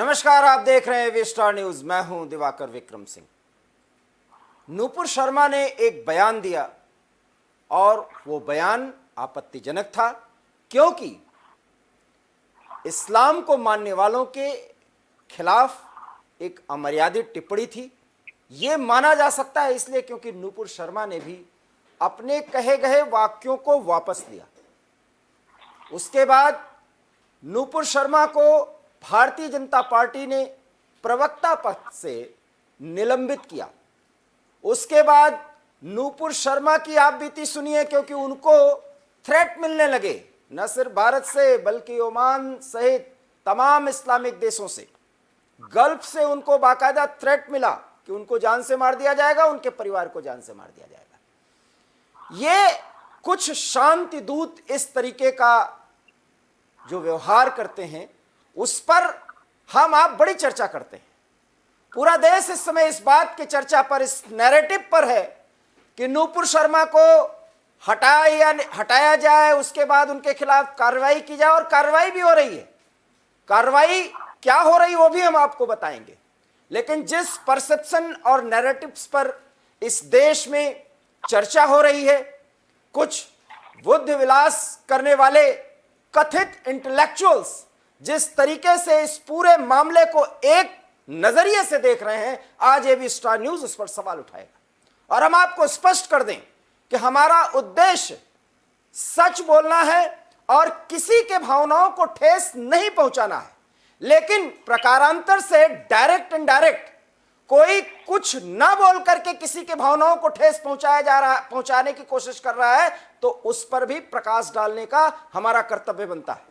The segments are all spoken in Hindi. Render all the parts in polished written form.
नमस्कार, आप देख रहे हैं वी स्टार न्यूज। मैं हूं दिवाकर विक्रम सिंह। नूपुर शर्मा ने एक बयान दिया और वो बयान आपत्तिजनक था, क्योंकि इस्लाम को मानने वालों के खिलाफ एक अमर्यादित टिप्पणी थी। ये माना जा सकता है इसलिए क्योंकि नूपुर शर्मा ने भी अपने कहे गए वाक्यों को वापस लिया। उसके बाद नूपुर शर्मा को भारतीय जनता पार्टी ने प्रवक्ता पद से निलंबित किया। उसके बाद नूपुर शर्मा की आप बीती सुनिए, क्योंकि उनको थ्रेट मिलने लगे, न सिर्फ भारत से बल्कि ओमान सहित तमाम इस्लामिक देशों से। गल्फ से उनको बाकायदा थ्रेट मिला कि उनको जान से मार दिया जाएगा, उनके परिवार को जान से मार दिया जाएगा। ये कुछ शांति दूत इस तरीके का जो व्यवहार करते हैं उस पर हम आप बड़ी चर्चा करते हैं। पूरा देश इस समय इस बात की चर्चा पर, इस नैरेटिव पर है कि नूपुर शर्मा को हटाया जाए, उसके बाद उनके खिलाफ कार्रवाई की जाए, और कार्रवाई भी हो रही है। कार्रवाई क्या हो रही वो भी हम आपको बताएंगे। लेकिन जिस परसेप्शन और नैरेटिव्स पर इस देश में चर्चा हो रही है, कुछ बुद्ध विलास करने वाले कथित इंटेलेक्चुअल्स जिस तरीके से इस पूरे मामले को एक नजरिए से देख रहे हैं, आज एबी स्टार न्यूज उस पर सवाल उठाएगा। और हम आपको स्पष्ट कर दें कि हमारा उद्देश्य सच बोलना है और किसी के भावनाओं को ठेस नहीं पहुंचाना है। लेकिन प्रकारांतर से डायरेक्ट इनडायरेक्ट कोई कुछ ना बोल करके किसी के भावनाओं को ठेस पहुंचाने की कोशिश कर रहा है, तो उस पर भी प्रकाश डालने का हमारा कर्तव्य बनता है।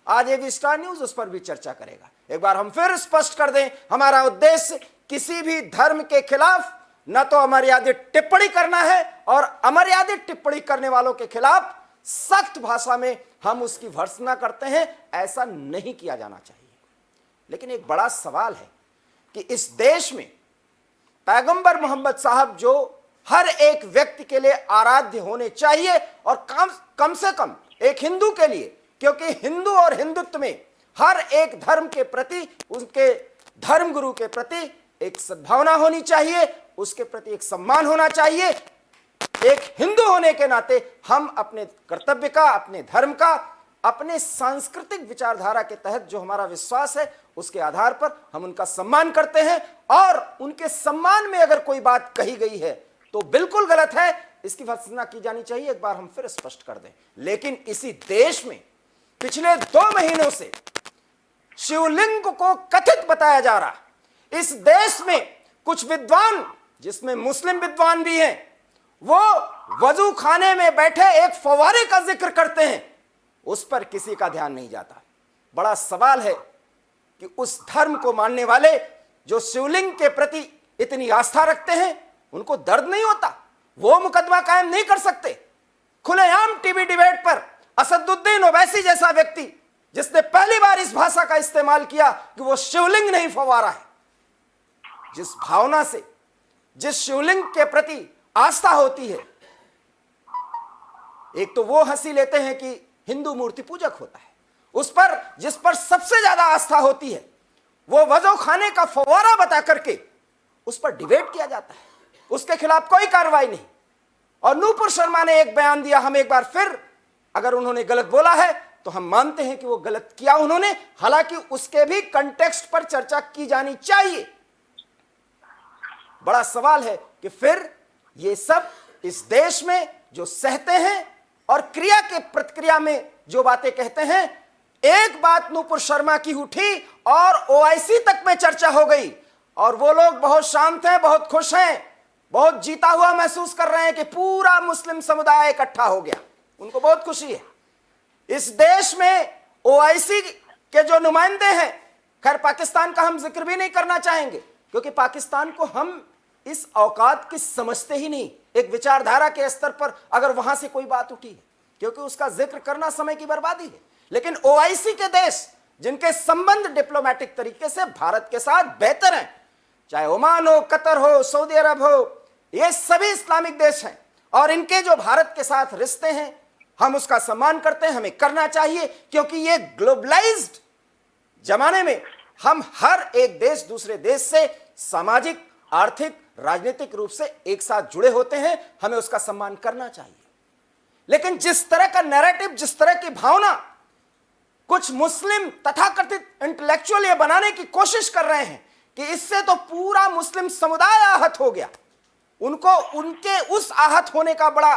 आज एबी स्टार न्यूज उस पर भी चर्चा करेगा। एक बार हम फिर स्पष्ट कर दें, हमारा उद्देश्य किसी भी धर्म के खिलाफ न तो अमर्यादित टिप्पणी करना है, और अमर्यादित टिप्पणी करने वालों के खिलाफ सख्त भाषा में हम उसकी भर्त्सना करते हैं। ऐसा नहीं किया जाना चाहिए। लेकिन एक बड़ा सवाल है कि इस देश में पैगंबर मोहम्मद साहब, जो हर एक व्यक्ति के लिए आराध्य होने चाहिए, और कम से कम एक हिंदू के लिए, क्योंकि हिंदू और हिंदुत्व में हर एक धर्म के प्रति, उनके धर्म गुरु के प्रति एक सद्भावना होनी चाहिए, उसके प्रति एक सम्मान होना चाहिए। एक हिंदू होने के नाते हम अपने कर्तव्य का, अपने धर्म का, अपने सांस्कृतिक विचारधारा के तहत जो हमारा विश्वास है उसके आधार पर हम उनका सम्मान करते हैं। और उनके सम्मान में अगर कोई बात कही गई है तो बिल्कुल गलत है, इसकी भर्त्सना की जानी चाहिए। एक बार हम फिर स्पष्ट कर दें। लेकिन इसी देश में पिछले 2 महीनों से शिवलिंग को कथित बताया जा रहा। इस देश में कुछ विद्वान, जिसमें मुस्लिम विद्वान भी हैं, वो वजू खाने में बैठे एक फव्वारे का जिक्र करते हैं, उस पर किसी का ध्यान नहीं जाता। बड़ा सवाल है कि उस धर्म को मानने वाले जो शिवलिंग के प्रति इतनी आस्था रखते हैं, उनको दर्द नहीं होता? वो मुकदमा कायम नहीं कर सकते? खुलेआम टीवी डिबेट पर असदुद्दीन ओवैसी जैसा व्यक्ति, जिसने पहली बार इस भाषा का इस्तेमाल किया कि वो शिवलिंग नहीं फव्वारा है, जिस भावना से, जिस शिवलिंग के प्रति आस्था होती है, एक तो वो हंसी लेते हैं कि हिंदू मूर्ति पूजक होता है, उस पर जिस पर सबसे ज्यादा आस्था होती है वो वजू खाने का फव्वारा बता करके उस पर डिबेट किया जाता है, उसके खिलाफ कोई कार्रवाई नहीं। और नूपुर शर्मा ने एक बयान दिया। हम एक बार फिर, अगर उन्होंने गलत बोला है तो हम मानते हैं कि वो गलत किया उन्होंने, हालांकि उसके भी कंटेक्स्ट पर चर्चा की जानी चाहिए। बड़ा सवाल है कि फिर ये सब इस देश में जो सहते हैं और क्रिया के प्रतिक्रिया में जो बातें कहते हैं, एक बात नूपुर शर्मा की उठी और ओआईसी तक में चर्चा हो गई, और वो लोग बहुत शांत हैं, बहुत खुश हैं, बहुत जीता हुआ महसूस कर रहे हैं कि पूरा मुस्लिम समुदाय इकट्ठा हो गया। उनको बहुत खुशी है। इस देश में ओआईसी के जो नुमाइंदे हैं, खैर पाकिस्तान का हम जिक्र भी नहीं करना चाहेंगे, क्योंकि पाकिस्तान को हम इस औकात की समझते ही नहीं। एक विचारधारा के स्तर पर अगर वहां से कोई बात उठी है, क्योंकि उसका जिक्र करना समय की बर्बादी है। लेकिन ओआईसी के देश, जिनके संबंध डिप्लोमेटिक तरीके से भारत के साथ बेहतर हैं, चाहे ओमान हो, कतर हो, सऊदी अरब हो, ये सभी इस्लामिक देश हैं, और इनके जो भारत के साथ रिश्ते हैं हम उसका सम्मान करते हैं, हमें करना चाहिए। क्योंकि ये ग्लोबलाइज्ड जमाने में हम हर एक देश दूसरे देश से सामाजिक, आर्थिक, राजनीतिक रूप से एक साथ जुड़े होते हैं, हमें उसका सम्मान करना चाहिए। लेकिन जिस तरह का नैरेटिव, जिस तरह की भावना कुछ मुस्लिम तथाकथित इंटेलेक्चुअल ये बनाने की कोशिश कर रहे हैं कि इससे तो पूरा मुस्लिम समुदाय आहत हो गया, उनको उनके उस आहत होने का बड़ा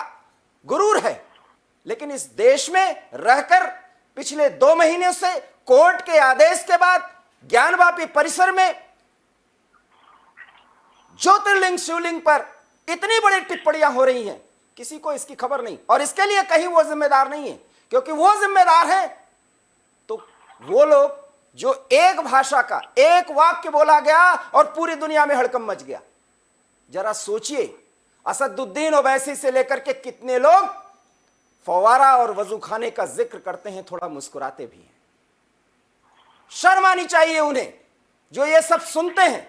गुरूर है। लेकिन इस देश में रहकर पिछले 2 महीने से कोर्ट के आदेश के बाद ज्ञानवापी परिसर में ज्योतिर्लिंग शिवलिंग पर इतनी बड़ी टिप्पणियां हो रही हैं, किसी को इसकी खबर नहीं। और इसके लिए कहीं वो जिम्मेदार नहीं है, क्योंकि वो जिम्मेदार है तो वो लोग जो एक भाषा का एक वाक्य बोला गया और पूरी दुनिया में हड़कंप मच गया। जरा सोचिए, असदुद्दीन ओवैसी से लेकर के कितने लोग फवारा और वजूखाने का जिक्र करते हैं, थोड़ा मुस्कुराते भी हैं। शर्म आनी चाहिए उन्हें जो ये सब सुनते हैं।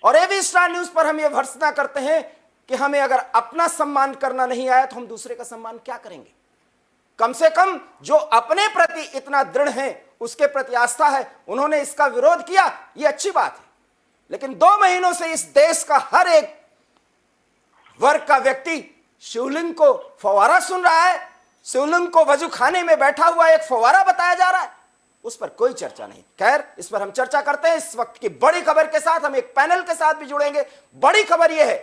और एबी स्टार न्यूज पर हम ये भर्त्सना करते हैं कि हमें अगर अपना सम्मान करना नहीं आया तो हम दूसरे का सम्मान क्या करेंगे। कम से कम जो अपने प्रति इतना दृढ़ है, उसके प्रति आस्था है, उन्होंने इसका विरोध किया, ये अच्छी बात है। लेकिन 2 महीनों से इस देश का हर एक वर्ग का व्यक्ति शिवलिंग को फवारा सुन रहा है, शिवलिंग को वजू खाने में बैठा हुआ एक फवारा बताया जा रहा है, उस पर कोई चर्चा नहीं। खैर, इस पर हम चर्चा करते हैं इस वक्त की बड़ी खबर के साथ। हम एक पैनल के साथ भी जुड़ेंगे। बड़ी खबर यह है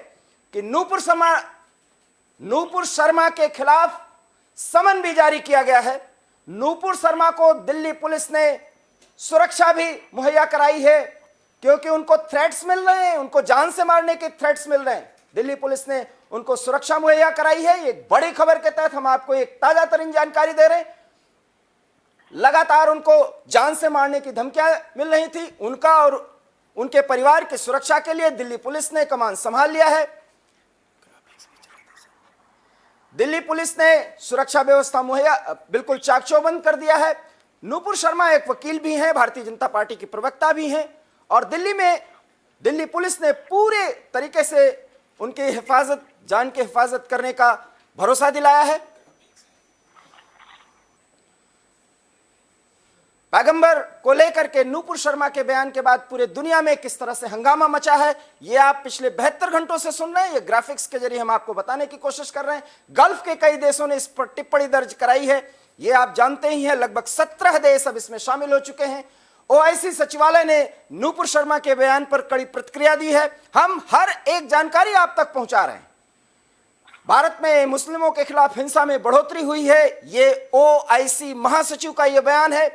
कि नूपुर शर्मा के खिलाफ समन भी जारी किया गया है। नूपुर शर्मा को दिल्ली पुलिस ने सुरक्षा भी मुहैया कराई है, क्योंकि उनको थ्रेट्स मिल रहे हैं, उनको जान से मारने के थ्रेट्स मिल रहे हैं। दिल्ली पुलिस ने उनको सुरक्षा मुहैया कराई है। एक बड़ी खबर के तहत हम आपको एक ताजा तरीन जानकारी दे रहे हैं। लगातार उनको जान से मारने की धमकियां मिल रही थी। उनका और उनके परिवार की सुरक्षा के लिए दिल्ली पुलिस ने कमान संभाल लिया है। दिल्ली पुलिस ने सुरक्षा व्यवस्था मुहैया बिल्कुल चाक चौबंद कर दिया है। नूपुर शर्मा एक वकील भी हैं, भारतीय जनता पार्टी की प्रवक्ता भी हैं, और दिल्ली पुलिस ने पूरे तरीके से उनकी हिफाजत, जान की हिफाजत करने का भरोसा दिलाया है। पैगंबर को लेकर के नूपुर शर्मा के बयान के बाद पूरे दुनिया में किस तरह से हंगामा मचा है, यह आप पिछले 72 घंटों से सुन रहे हैं। ये ग्राफिक्स के जरिए हम आपको बताने की कोशिश कर रहे हैं। गल्फ के कई देशों ने इस पर टिप्पणी दर्ज कराई है, ये आप जानते ही हैं। लगभग 17 देश अब इसमें शामिल हो चुके हैं। ओआईसी सचिवालय ने नूपुर शर्मा के बयान पर कड़ी प्रतिक्रिया दी है। हम हर एक जानकारी आप तक पहुंचा रहे हैं। भारत में मुस्लिमों के खिलाफ हिंसा में बढ़ोतरी हुई है, ये ओआईसी महासचिव का यह बयान है।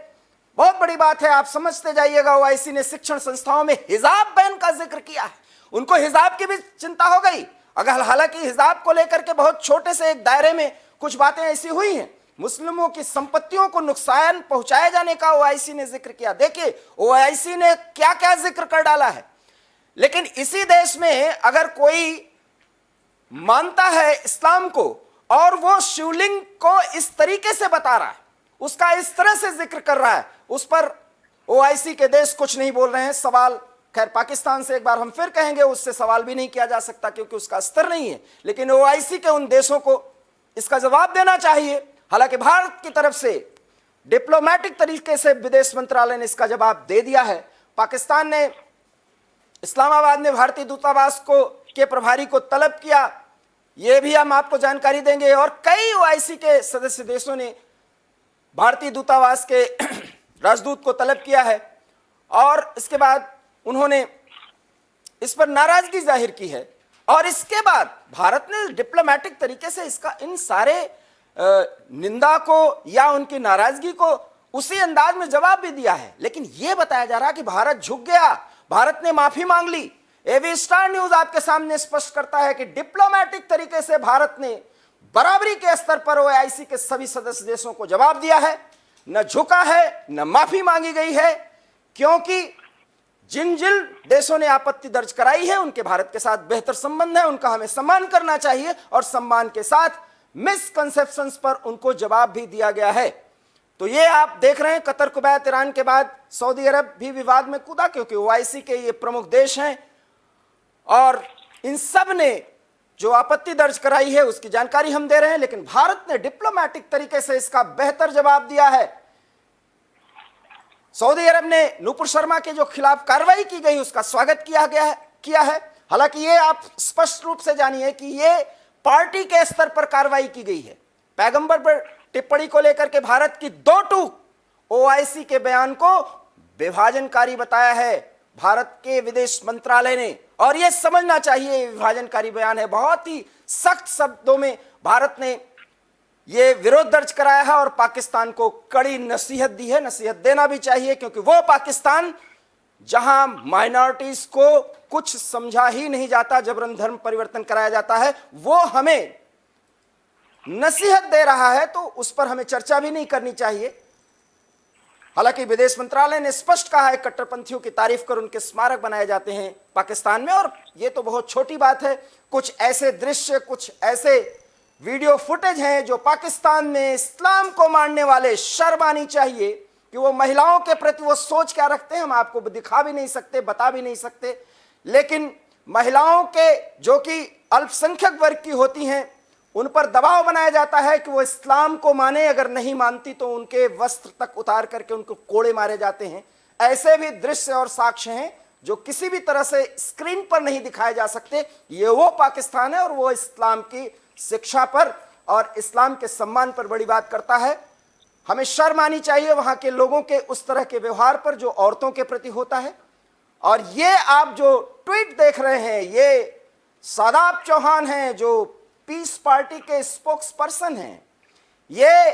बहुत बड़ी बात है, आप समझते जाइएगा। ओआईसी ने शिक्षण संस्थाओं में हिजाब बैन का जिक्र किया है। उनको हिजाब की भी चिंता हो गई। अगर हालांकि हिजाब को लेकर के बहुत छोटे से एक दायरे में कुछ बातें ऐसी हुई हैं, मुस्लिमों की संपत्तियों को नुकसान पहुंचाए जाने का ओआईसी ने जिक्र किया। देखिए ओआईसी ने क्या क्या जिक्र कर डाला है। लेकिन इसी देश में अगर कोई मानता है इस्लाम को और वो शिवलिंग को इस तरीके से बता रहा है, उसका इस तरह से जिक्र कर रहा है, उस पर ओआईसी के देश कुछ नहीं बोल रहे हैं। सवाल खैर पाकिस्तान से एक बार हम फिर कहेंगे, उससे सवाल भी नहीं किया जा सकता क्योंकि उसका स्तर नहीं है। लेकिन ओआईसी के उन देशों को इसका जवाब देना चाहिए। हालांकि भारत की तरफ से डिप्लोमेटिक तरीके से विदेश मंत्रालय ने इसका जवाब दे दिया है। पाकिस्तान ने, इस्लामाबाद ने भारतीय दूतावास के प्रभारी को तलब किया, यह भी हम आपको जानकारी देंगे। और कई ओआईसी के सदस्य देशों ने भारतीय दूतावास के राजदूत को तलब किया है और इसके बाद उन्होंने इस पर नाराजगी जाहिर की है। और इसके बाद भारत ने डिप्लोमेटिक तरीके से इसका इन सारे निंदा को या उनकी नाराजगी को उसी अंदाज में जवाब भी दिया है। लेकिन यह बताया जा रहा है कि भारत झुक गया, भारत ने माफी मांग ली। एबी स्टार न्यूज आपके सामने स्पष्ट करता है कि डिप्लोमेटिक तरीके से भारत ने बराबरी के स्तर पर ओआईसी के सभी सदस्य देशों को जवाब दिया है। न झुका है, न माफी मांगी गई है, क्योंकि जिन देशों ने आपत्ति दर्ज कराई है उनके भारत के साथ बेहतर संबंध है, उनका हमें सम्मान करना चाहिए और सम्मान के साथ मिसकंसेप्शंस पर उनको जवाब भी दिया गया है। तो ये आप देख रहे हैं, कतर, कुवैत, ईरान के बाद सऊदी अरब भी विवाद में कूदा, क्योंकि ओआईसी के ये प्रमुख देश हैं और इन सब ने जो आपत्ति दर्ज कराई है उसकी जानकारी हम दे रहे हैं। लेकिन भारत ने डिप्लोमेटिक तरीके से इसका बेहतर जवाब दिया है। सऊदी अरब ने नूपुर शर्मा के जो खिलाफ कार्रवाई की गई उसका स्वागत किया है। हालांकि ये आप स्पष्ट रूप से जानिए कि ये पार्टी के स्तर पर कार्रवाई की गई है। पैगंबर पर टिप्पणी को लेकर के भारत की दो टूक ओआईसी के बयान को विभाजनकारी बताया है भारत के विदेश मंत्रालय ने, और यह समझना चाहिए विभाजनकारी बयान है। बहुत ही सख्त शब्दों में भारत ने यह विरोध दर्ज कराया है और पाकिस्तान को कड़ी नसीहत दी है। नसीहत देना भी चाहिए, क्योंकि वो पाकिस्तान जहां माइनॉरिटीज को कुछ समझा ही नहीं जाता, जबरन धर्म परिवर्तन कराया जाता है, वो हमें नसीहत दे रहा है, तो उस पर हमें चर्चा भी नहीं करनी चाहिए। हालांकि विदेश मंत्रालय ने स्पष्ट कहा है कट्टरपंथियों की तारीफ कर उनके स्मारक बनाए जाते हैं पाकिस्तान में, और यह तो बहुत छोटी बात है। कुछ ऐसे दृश्य, कुछ ऐसे वीडियो फुटेज हैं जो पाकिस्तान में इस्लाम को मानने वाले शर्म आनी चाहिए कि वो महिलाओं के प्रति वो सोच क्या रखते हैं, हम आपको दिखा भी नहीं सकते, बता भी नहीं सकते। लेकिन महिलाओं के जो कि अल्पसंख्यक वर्ग की होती हैं, उन पर दबाव बनाया जाता है कि वो इस्लाम को माने, अगर नहीं मानती तो उनके वस्त्र तक उतार करके उनको कोड़े मारे जाते हैं। ऐसे भी दृश्य और साक्ष्य हैं जो किसी भी तरह से स्क्रीन पर नहीं दिखाए जा सकते। ये वो पाकिस्तान है और वो इस्लाम की शिक्षा पर और इस्लाम के सम्मान पर बड़ी बात करता है। हमें शर्म आनी चाहिए वहां के लोगों के उस तरह के व्यवहार पर जो औरतों के प्रति होता है। और ये आप जो ट्वीट देख रहे हैं, ये शादाब चौहान हैं जो पीस पार्टी के स्पोक्स पर्सन हैं। ये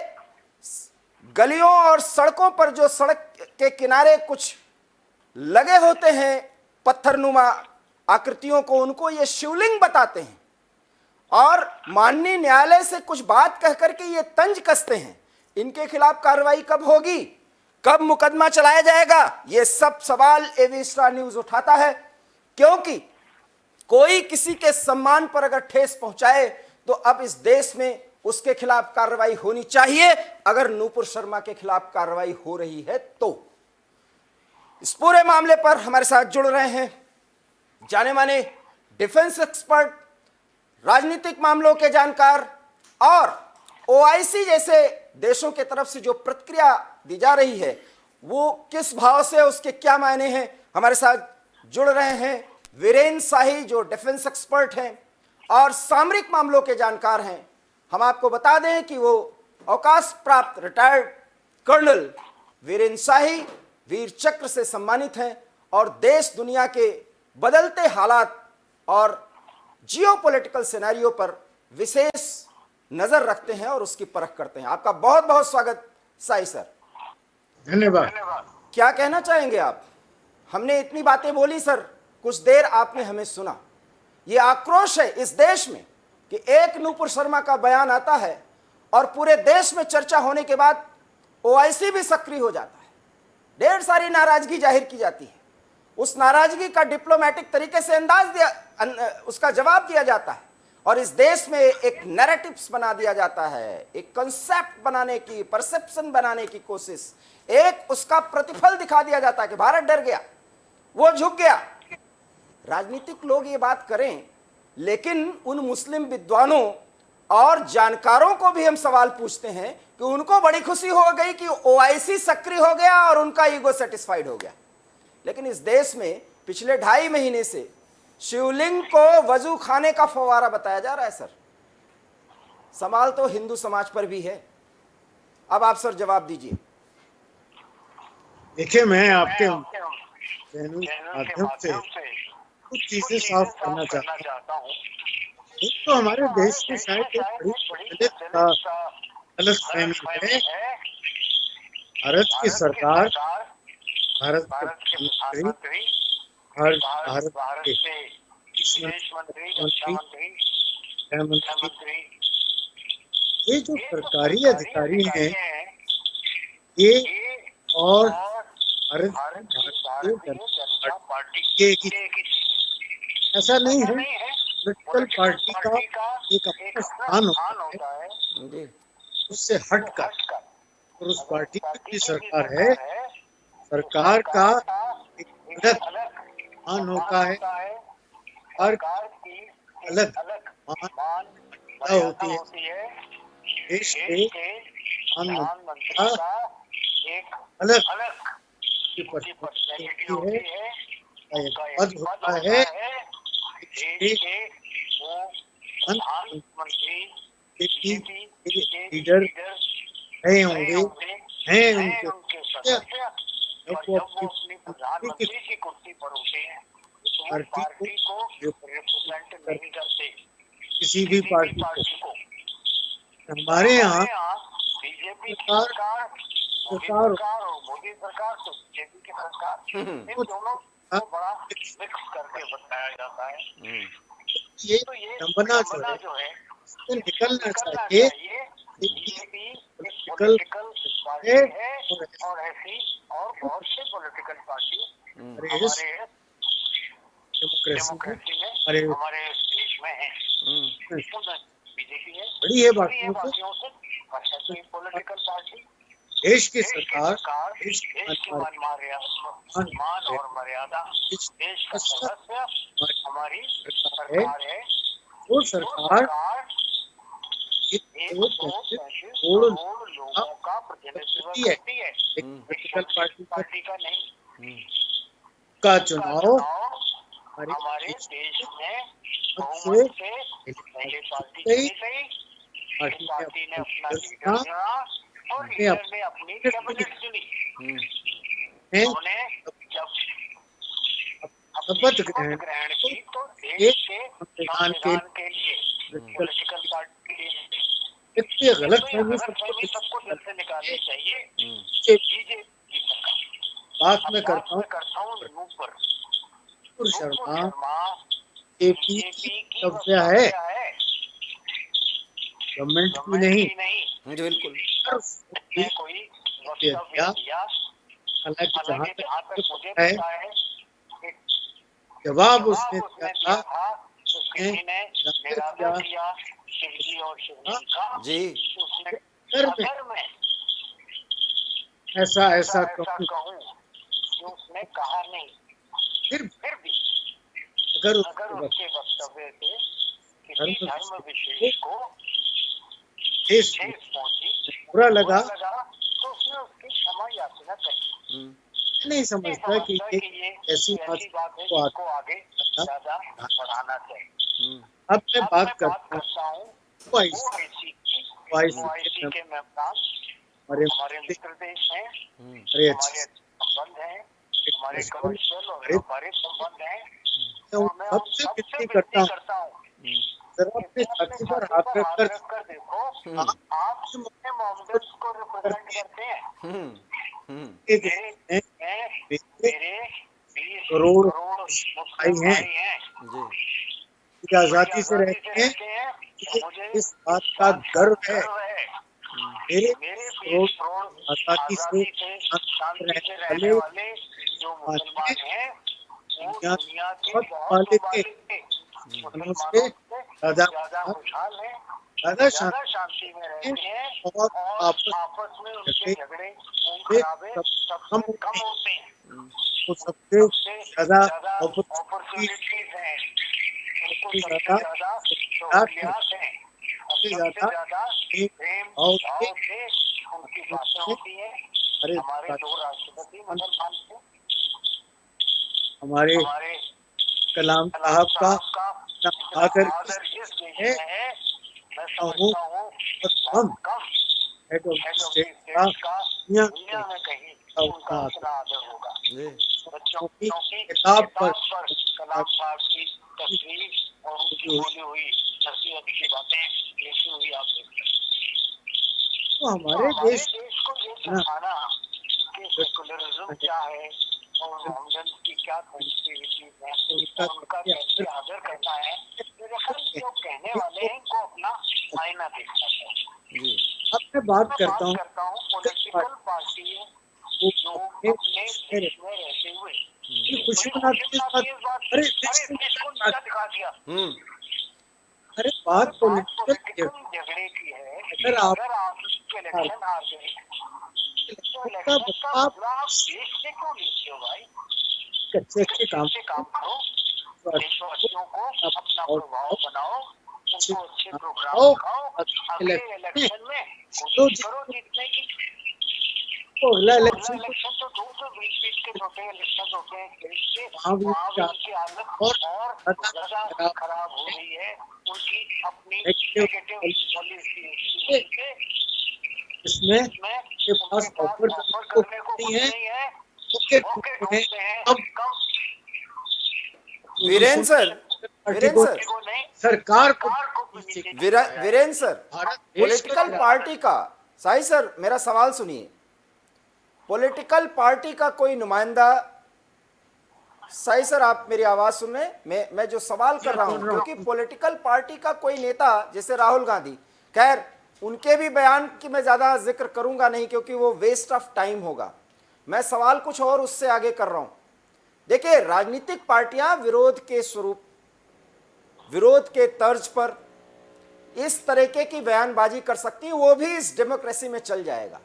गलियों और सड़कों पर जो सड़क के किनारे कुछ लगे होते हैं पत्थरनुमा आकृतियों को, उनको ये शिवलिंग बताते हैं और माननीय न्यायालय से कुछ बात कह करके ये तंज कसते हैं। इनके खिलाफ कार्रवाई कब होगी, कब मुकदमा चलाया जाएगा, ये सब सवाल एबी स्टार न्यूज उठाता है। क्योंकि कोई किसी के सम्मान पर अगर ठेस पहुंचाए तो अब इस देश में उसके खिलाफ कार्रवाई होनी चाहिए। अगर नूपुर शर्मा के खिलाफ कार्रवाई हो रही है तो इस पूरे मामले पर हमारे साथ जुड़ रहे हैं जाने माने डिफेंस एक्सपर्ट, राजनीतिक मामलों के जानकार और ओआईसी जैसे देशों के तरफ से जो प्रतिक्रिया दी जा रही है वो किस भाव से, उसके क्या मायने हैं। हमारे साथ जुड़ रहे हैं वीरेंद्र शाही जो डिफेंस एक्सपर्ट हैं और सामरिक मामलों के जानकार हैं। हम आपको बता दें कि वो अवकाश प्राप्त रिटायर्ड कर्नल वीरेंद्र शाही वीर चक्र से सम्मानित हैं और देश दुनिया के बदलते हालात और जियोपॉलिटिकल सिनेरियो पर विशेष नजर रखते हैं और उसकी परख करते हैं। आपका बहुत बहुत स्वागत शाही सर। धन्यवाद। क्या कहना चाहेंगे आप? हमने इतनी बातें बोली सर, कुछ देर आपने हमें सुना। ये आक्रोश है इस देश में कि एक नूपुर शर्मा का बयान आता है और पूरे देश में चर्चा होने के बाद ओआईसी भी सक्रिय हो जाता है, ढेर सारी नाराजगी जाहिर की जाती है। उस नाराजगी का डिप्लोमेटिक तरीके से उसका जवाब दिया जाता है और इस देश में एक नैरेटिव्स बना दिया जाता है, एक कंसेप्ट बनाने की, परसेप्शन बनाने की कोशिश, एक उसका प्रतिफल दिखा दिया जाता है कि भारत डर गया, वो झुक गया। राजनीतिक लोग ये बात करें, लेकिन उन मुस्लिम विद्वानों और जानकारों को भी हम सवाल पूछते हैं कि उनको बड़ी खुशी हो गई कि ओआईसी सक्रिय हो गया और उनका ईगो सेटिस्फाइड हो गया। लेकिन इस देश में पिछले 2.5 महीने से शिवलिंग को वजू खाने का फव्वारा बताया जा रहा है सर। सवाल तो हिंदू समाज पर भी है। अब आप सर जवाब दीजिए। देखिए, मैं आपके माध्यम से कुछ चीजें साफ करना चाहता हूँ। एक तो हमारे देश की शायद एक बड़ी गलत फहमी है। भारत की सरकार, भारत के प्रधानमंत्री, भारत के विदेश मंत्री, गृह मंत्री, ये जो सरकारी अधिकारी हैं, ये और भारतीय जनता पार्टी के ऐसा नहीं है। पॉलिटिकल पार्टी का एक अपना स्थान होता है, उससे हटकर, और उस पार्टी की सरकार है, सरकार का एक अलग स्थान होता है, हर अलग मान्यता होती है। देश के प्रधानमंत्री का एक अलग उनकी पर्सनैलिटी पर्सनैलिटी होती है, होती है, उनका उनका एक एक पद पद होता होता है, है, देश देश के के वो प्रधानमंत्री प्रधानमंत्री बीजेपी बीजेपी के के लीडर लीडर रहे रहे होंगे, होंगे, हैं हैं उनके उनके सदस्य। सदस्य, जब और वो जब अपनी वो अपनी प्रधानमंत्री की प्रधानमंत्री की कुर्सी पर होते हैं तो वो पार्टी को पार्टी को रिप्रेजेंट कर नहीं करते, किसी भी किसी भी पार्टी को। पार्टी को। हमारे यहाँ हमारे यहाँ बीजेपी की सरकार सरकार, मोदी सरकार सरकार और मोदी सरकार तो बीजेपी की सरकार, इन दोनों को बड़ा मिक्स करके बताया जाता है। ये तो ये विडंबना विडंबना जो है इससे निकलना निकलना चाहिए। चाहिए। ये भी एक पॉलिटिकल पॉलिटिकल पार्टी है है, और और ऐसी और बहुत से पॉलिटिकल पार्टी हमारे इस हमारे डेमोक्रेसी में डेमोक्रेसी में हमारे हमारे देश में है। बीजेपी है, बड़ी है बड़ी है बातियों से बाकियों से पॉलिटिकल पार्टी। देश की देश की सरकार, सरकार, देश देश की की मान और मर्यादा, देश का सदस्य हमारी सरकार है। सरकार है। वो वो सरकार सरकार एक एक दो दो पैंतीस पैंतीस करोड़ करोड़ लोगों का प्रतिनिधित्व करती है। करती है, एक एक पॉलिटिकल पार्टी पार्टी का नहीं। का का चुनाव चुनाव हमारे हमारे देश देश में बहुमत बहुमत से पहले पार्टी गई। चली गई, पार्टी पार्टी ने अपना लीडर चुना, चुना और ने लीडर ने अपनी अपने कैबिनेट चुनी। ने उन्होंने जब शपथ शपथ ग्रहण ग्रहण की तो एक देश के संविधान संविधान के लिए पॉलिटिकल पॉलिटिकल पार्टी के एक तो ये गलत लिए फहमी गलतफहमी सबको दिल से निकालनी चाहिए। से बीजेपी बात अब में बात करता मैं हूँ करता हूँ नुपुर नुपुर शर्मा शर्मा जेपी बीजेपी की वक्तव्य है, है, गवर्नमेंट की गवर्नमेंट नहीं। की नहीं। बिल्कुल उसने कोई वक्तव्य वक्तव्य दिया। दिया। हालांकि जहाँ हालांकि जहाँ तक तक मुझे मुझे पता है, पता है जवाब जवाब उसने उसने दिया दिया था था तो किसी ने निरादर निरादर किया शिव जी और शिवलिंग का। जी उसने किया में अगर मैं ऐसा ऐसा कहूँ कहूँ कि उसने कहा नहीं, फिर भी अगर अगर उसके उसके वक्तव्य से धर्म किसी धर्म विशेष विशेष को देश ठेस पहुंची, बुरा लगा, तो उसने उसकी क्षमा याचना करी। नहीं समझता कि ये ऐसी बात बात है को जिसको आगे ज्यादा बढ़ाना चाहिए। अब मैं अब बात मैं करता हूँ करता हूँ OIC OIC के मेंबरान हमारे देश मित्र देश हैं, हमारे हमारे संबंध हैं, हमारे कमर्शियल और हमारे व्यापारिक संबंध हैं। मैं और मैं उन सबसे सबसे विनती विनती हूँ, करता हूँ जरा अपने छाती पर हाथ रखकर देखो, आप आप मोहम्मदन को रिप्रेजेंट करते हैं। के देश में मेरे 20 करोड़ करोड़ भाई मुस्लिम हैं, भाई हैं, जो आजादी से रहते हैं। तो मुझे इस बात का गर्व है, मेरे मेरे करोड़ 20 करोड़ आजादी से शांति से रहने वाले वाले जो मुसलमान हैं वो दुनिया दुनिया के बहुत बहुत वाले थे, मुसलमानों से से ज्यादा खुशहाल हैं, ज्यादा ज्यादा शांति में रहते हैं, और और आपस आपस में उनके झगड़े खून में खराबे कम सबसे कम होते हैं। तो सबसे ज्यादा अपॉर्चुनिटीज हैं, उनको सबसे सबसे ज्यादा ज्यादा सहूलियात हैं, और सबसे ज्यादा प्रेम और भाव से उनकी बातें होती हैं। हमारे दो राष्ट्रपति मुसलमान थे, हमारे हमारे कलाम साहब का आदर आदर इस देश में है, मैं समझता हूँ हम कम head of head of state state का दुनिया दुनिया में कहीं उनका उनका इतना आदर होगा। बच्चों की की किताब पर कलाम साहब की तस्वीर और उनकी बोली हुई नसीहत की बातें लिखी हुई आप देखते हैं। तो हमारे देश को ये सिखाना कि सेकुलरिज्म क्या है और मोहम्मदन की क्या सेंसिटिविटीज है और उनका कैसे आदर करना है, मेरे ख्याल जो कहने वाले हैं इनको अपना आईना देखना चाहिए। अब मैं बात करता हूँ पॉलिटिकल पार्टी जो अपने देश में रहते हुए खुशी मनाती है इस बात, अरे देश को दिखा दिया। अरे बात पॉलिटिकल झगड़े की है। अगर आप इलेक्शन हार गए तो इलेक्शन का बदला आप देश से क्यों लेते हो भाई? अच्छे अच्छे काम करो, देशवासियों को अपना प्रभाव बनाओ, उनको अच्छे प्रोग्राम दिखाओ, अगले इलेक्शन में कोशिश करो जीतने की। तो अगला इलेक्शन तो इलेक्शन तो दूर से 20 के छोटे इलेक्शन होते हैं देश के, वहाँ भी वहाँ भी उनकी उनकी हालत और ज्यादा खराब खराब हो रही है। उनकी अपनी नेगेटिव नेगेटिव पॉलिसी के इसमें में के पास उनके पास ऑफर ऑफर को करने को नहीं कुछ है, नहीं है, मौके मौके ढूंढते हैं ढूंढते हैं अब कब वीरेन सर, पार्टी वीरेन को सर, को नहीं सरकार को कार को भी नीचे वीरेन सर, भारत देश पॉलिटिकल पार्टी का, साई सर मेरा सवाल सुनिए, पॉलिटिकल पार्टी का कोई नुमाइंदा, साई सर आप मेरी आवाज सुन रहे हैं, मैं जो सवाल कर रहा हूं, क्योंकि पॉलिटिकल पार्टी का कोई नेता जैसे राहुल गांधी, खैर उनके भी बयान की मैं ज्यादा जिक्र करूंगा नहीं क्योंकि वो वेस्ट ऑफ टाइम होगा, मैं सवाल कुछ और उससे आगे कर रहा हूं। देखिए, राजनीतिक पार्टियां विरोध के स्वरूप, विरोध के तर्ज पर इस तरीके की बयानबाजी कर सकती हैं, वो भी इस डेमोक्रेसी में चल जाएगा।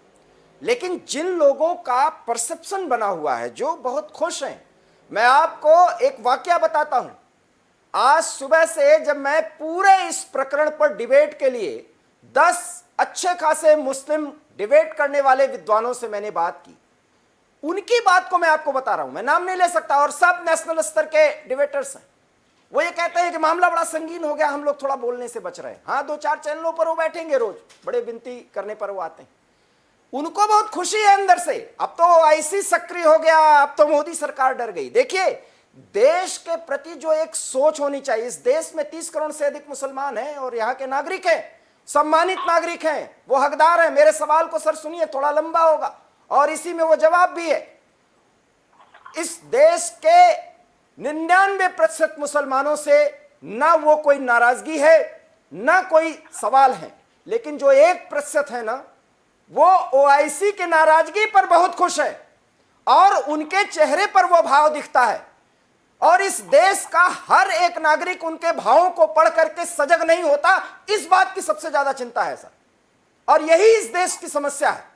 लेकिन जिन लोगों का परसेप्शन बना हुआ है, जो बहुत खुश हैं, मैं आपको एक वाकया बताता हूं। आज सुबह से जब मैं पूरे इस प्रकरण पर डिबेट के लिए 10 अच्छे खासे मुस्लिम डिबेट करने वाले विद्वानों से मैंने बात की, उनकी बात को मैं आपको बता रहा हूं, मैं नाम नहीं ले सकता, और सब नेशनल स्तर के डिबेटर्स हैं। वो ये कहते हैं कि मामला बड़ा संगीन हो गया, हम लोग थोड़ा बोलने से बच रहे हैं। हाँ, 2-4 चैनलों पर वो बैठेंगे, रोज बड़े विनती करने पर वो आते हैं, उनको बहुत खुशी है अंदर से, अब तो आईसी सक्रिय हो गया, अब तो मोदी सरकार डर गई। देखिए, देश के प्रति जो एक सोच होनी चाहिए, इस देश में 30 करोड़ से अधिक मुसलमान हैं और यहाँ के नागरिक हैं, सम्मानित नागरिक हैं, वो हकदार हैं। मेरे सवाल को सर सुनिए, थोड़ा लंबा होगा और इसी में वो जवाब भी है। इस देश के 99% मुसलमानों से ना वो कोई नाराजगी है, ना कोई सवाल है, लेकिन जो 1% है ना, वो ओआईसी के नाराजगी पर बहुत खुश है और उनके चेहरे पर वो भाव दिखता है, और इस देश का हर एक नागरिक उनके भावों को पढ़ करके सजग नहीं होता। इस बात की सबसे ज्यादा चिंता है सर, और यही इस देश की समस्या है।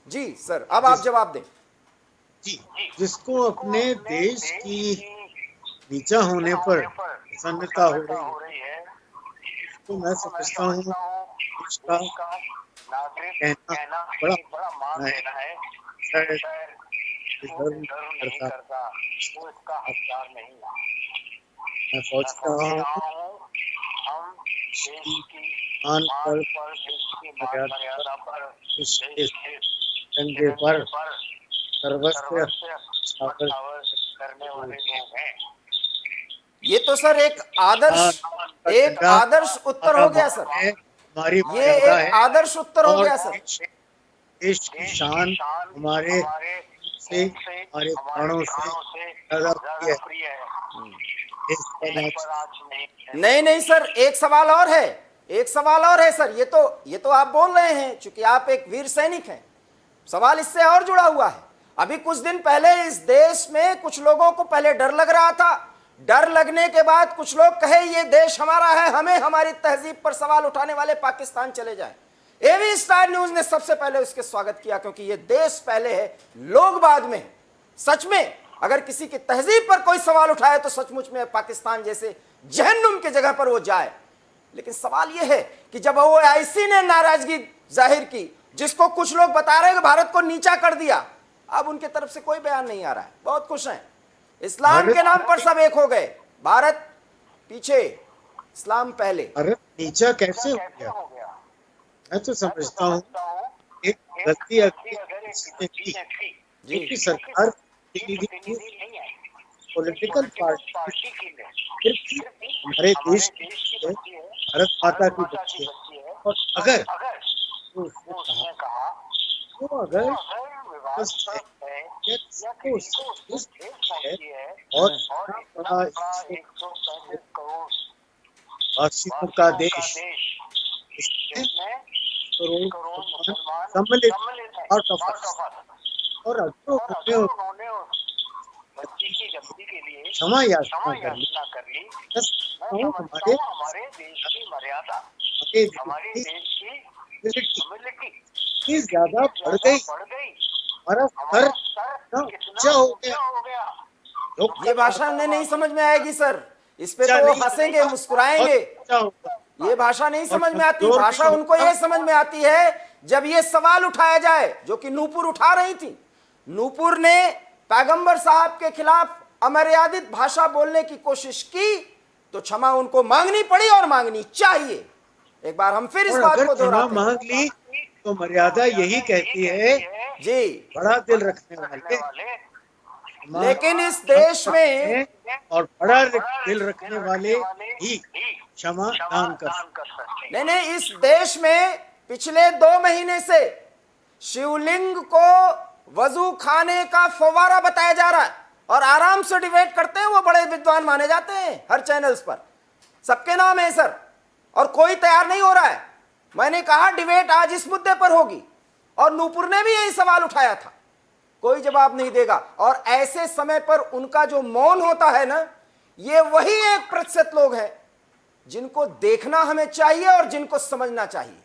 जी सर, अब आप जवाब दें। जी, जिसको अपने देश की नीचा होने पर प्रसन्नता हो रही है, तो मैं समझता हूँ उसका कहना बड़ा मान लेना है, शायद धर्म करता वो इसका हकदार नहीं है। मैं सोचता हूँ हम देश की मान पर, मर्यादा पर, इस दंगे पर सर्वस्व करने वाले लोग हैं। ये तो सर एक आदर्श उत्तर हो गया सर, हमारी ये एक आदर्श उत्तर हो गया सर। देश की शान हमारे से, हमारे प्राणों से ज्यादा प्रिय है। नहीं सर, एक सवाल और है, एक सवाल और है सर। ये तो आप बोल रहे हैं चूंकि आप एक वीर सैनिक हैं, सवाल इससे और जुड़ा हुआ है। अभी कुछ दिन पहले इस देश में कुछ लोगों को पहले डर लग रहा था, डर लगने के बाद कुछ लोग कहे ये देश हमारा है, हमें हमारी तहजीब पर सवाल उठाने वाले पाकिस्तान चले जाएं। एवी स्टार न्यूज ने सबसे पहले उसके स्वागत किया, क्योंकि ये देश पहले है, लोग बाद में है। सच में अगर किसी की तहजीब पर कोई सवाल उठाए तो सचमुच में पाकिस्तान जैसे जहन्नुम की जगह पर वो जाए। लेकिन सवाल यह है कि जब ओआईसी ने नाराजगी जाहिर की, जिसको कुछ लोग बता रहे हैं कि भारत को नीचा कर दिया, अब उनके तरफ से कोई बयान नहीं आ रहा है। बहुत खुश हैं, इस्लाम के नाम पर सब एक हो गए, भारत पीछे, इस्लाम पहले। भारत नीचा कैसे हो गया? मैं तो समझता हूँ एक गलती अगर इसने की, सरकार पॉलिटिकल पार्टी सिर्फ हमारे देश की भारत माता की बच्ची है, और अगर उसने कहा तो अगर और बड़ा वासियों का देश, करोड़ सम्मिलित आउट ऑफ और अगर उन्होंने बच्ची की गलती के लिए क्षमा याचना कर ली, हमारे देश की मर्यादा, हमारे देश की ज्यादा बढ़ गई, हमारा सर ऊंचा हो गया। ये भाषा उन्हें नहीं समझ में आएगी सर, इस पे तो वो हंसेंगे, मुस्कुराएंगे। ये भाषा नहीं समझ में आती, भाषा उनको ये समझ में आती है जब ये सवाल उठाया जाए जो कि नूपुर उठा रही थी, नूपुर ने पैगंबर साहब के खिलाफ अमर्यादित भाषा बोलने की कोशिश की तो क्षमा उनको मांगनी पड़ी और मांगनी चाहिए। एक बार हम फिर इस और बात अगर को क्षमा दोहराते हैं। मांग ली तो मर्यादा यही कहती है जी, बड़ा दिल रखने वाले लेकिन इस देश में और बड़ा दिल रखने वाले ही क्षमा दान कर सकते। नहीं, इस देश में पिछले 2 महीने से शिवलिंग को वजू खाने का फव्वारा बताया जा रहा है और आराम से डिबेट करते हैं। वो बड़े विद्वान माने जाते हैं हर चैनल्स पर, सबके नाम है सर, और कोई तैयार नहीं हो रहा है। मैंने कहा डिबेट आज इस मुद्दे पर होगी और नूपुर ने भी यही सवाल उठाया था, कोई जवाब नहीं देगा। और ऐसे समय पर उनका जो मौन होता है ना, ये वही 1% लोग हैं जिनको देखना हमें चाहिए और जिनको समझना चाहिए,